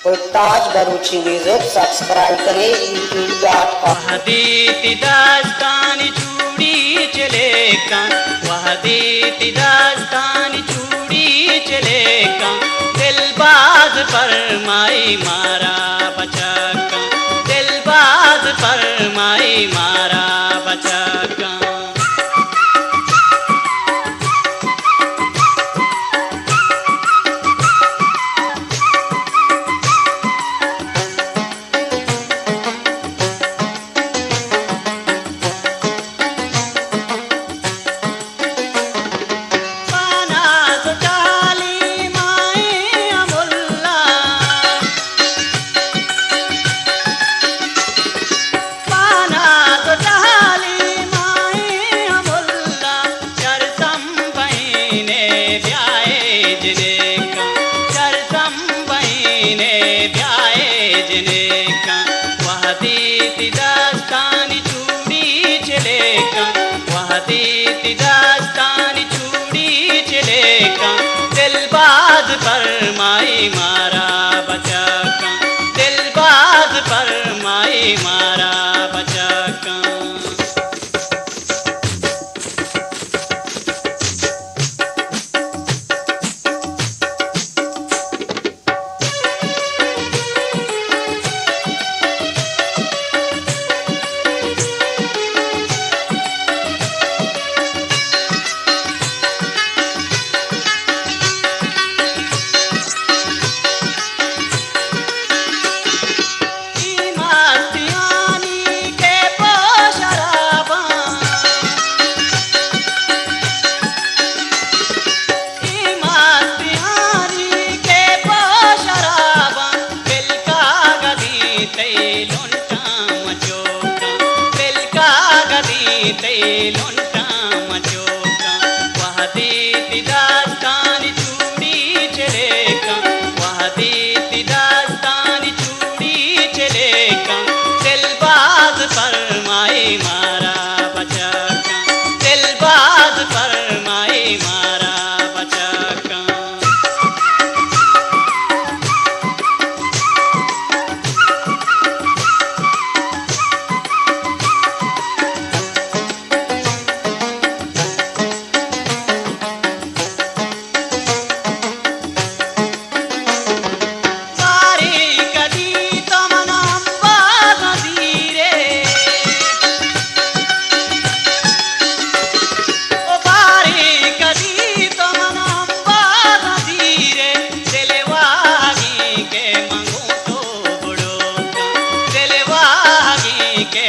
ताज बरूची music subscribe करें youtube.com। वहदीती दास्तानी चूड़ी चले का, वहदीती दास्तानी चूड़ी चले का, दिलबाज फरमाई मारा बचा का, दिलबाज फरमाई मारा बचा का। वहदीती दास्तानी चूड़ी चले का, वहदीती दास्तानी चूड़ी चले का, दिलबाज फरमाई मारा बचा का, दिलबाज फरमाई मारा बचा का। वहदीती दास्तानी चूड़ी चले का, वहदीती दास्तानी चूड़ी चले का, दिलबाज फरमाई मारा बचा का, दिलबाज फरमाई मारा बचा का। के